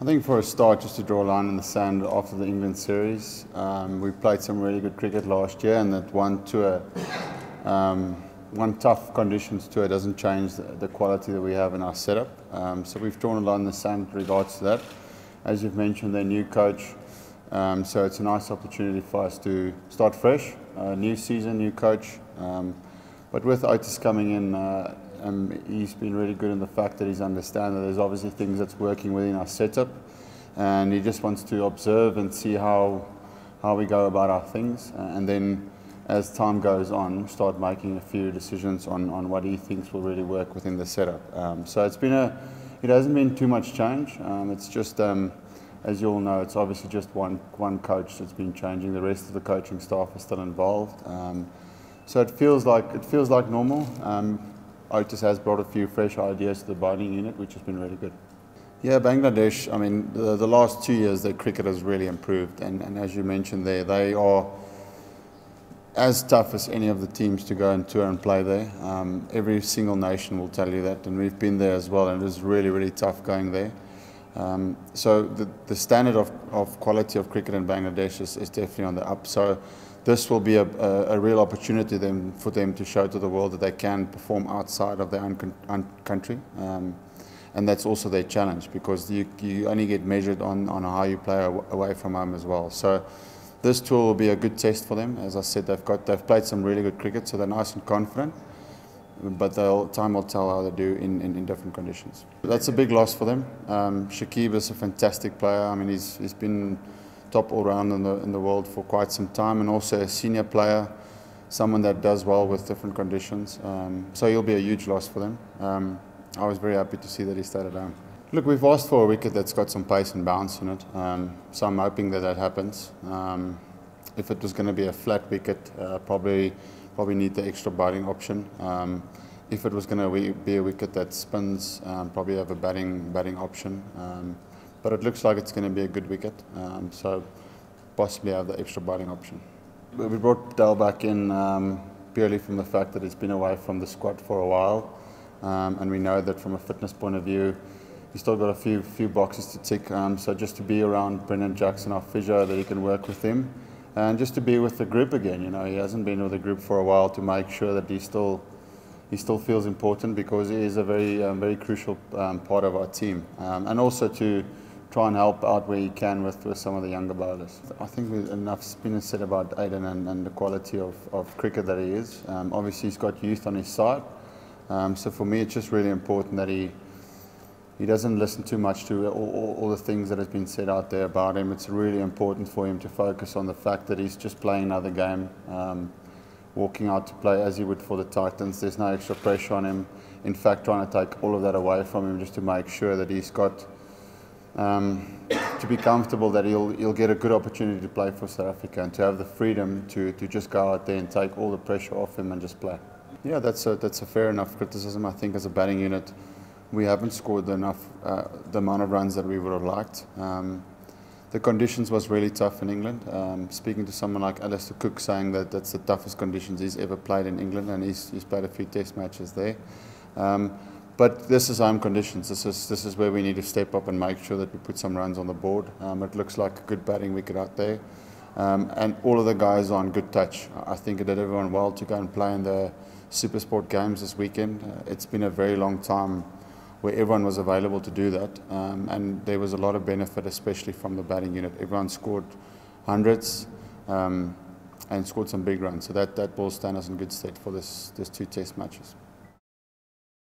think for a start, just to draw a line in the sand after the England series, we played some really good cricket last year, and that one tough conditions tour doesn't change the quality that we have in our setup. So we've drawn a line in the sand in regards to that. As you've mentioned, they're new coach, so it's a nice opportunity for us to start fresh, new season, new coach. But with Ottis coming in, he's been really good in the fact that he's understand that there's obviously things that's working within our setup, and he just wants to observe and see how we go about our things, and then as time goes on, start making a few decisions on what he thinks will really work within the setup. So it hasn't been too much change. It's just, as you all know, it's obviously just one coach that's been changing. The rest of the coaching staff is still involved. So it feels like normal. Ottis has brought a few fresh ideas to the bowling unit, which has been really good. Yeah, Bangladesh, I mean, the last 2 years their cricket has really improved, and as you mentioned there, they are as tough as any of the teams to go and tour and play there. Every single nation will tell you that, and we've been there as well, and it is really, really tough going there. So the standard of quality of cricket in Bangladesh is definitely on the up. So this will be a real opportunity for them to show to the world that they can perform outside of their own country. And that's also their challenge, because you only get measured on how you play away from home as well. So this tour will be a good test for them. As I said, they've played some really good cricket, so they're nice and confident. But time will tell how they do in different conditions. That's a big loss for them. Shakib is a fantastic player. I mean, he's been top all-round in the world for quite some time, and also a senior player, someone that does well with different conditions. So he'll be a huge loss for them. I was very happy to see that he stayed at home. Look, we've asked for a wicket that's got some pace and bounce in it, so I'm hoping that happens. If it was going to be a flat wicket, probably need the extra bowling option. If it was going to be a wicket that spins, probably have a batting option. But it looks like it's going to be a good wicket, so possibly have the extra bowling option. We brought Dale back in purely from the fact that he's been away from the squad for a while, and we know that from a fitness point of view, he's still got a few boxes to tick. So just to be around Brendan Jackson, our physio, that he can work with him, and just to be with the group again. You know, he hasn't been with the group for a while, to make sure that he still feels important, because he is a very crucial part of our team, and also to try and help out where he can with some of the younger bowlers. I think enough's been said about Aiden and the quality of cricket that he is. Obviously he's got youth on his side, so for me it's just really important that he doesn't listen too much to all the things that has been said out there about him. It's really important for him to focus on the fact that he's just playing another game, walking out to play as he would for the Titans. There's no extra pressure on him. In fact, trying to take all of that away from him, just to make sure that he's got to be comfortable that he'll get a good opportunity to play for South Africa, and to have the freedom to just go out there and take all the pressure off him and just play. Yeah, that's a fair enough criticism. I think as a batting unit, we haven't scored enough, the amount of runs that we would have liked. The conditions was really tough in England. Speaking to someone like Alistair Cook, saying that that's the toughest conditions he's ever played in England, and he's played a few test matches there. But this is home conditions. This is where we need to step up and make sure that we put some runs on the board. It looks like a good batting wicket out there, and all of the guys are on good touch. I think it did everyone well to go and play in the Supersport games this weekend. It's been a very long time where everyone was available to do that, and there was a lot of benefit, especially from the batting unit. Everyone scored hundreds and scored some big runs, so that will stand us in good stead for this 2 test matches.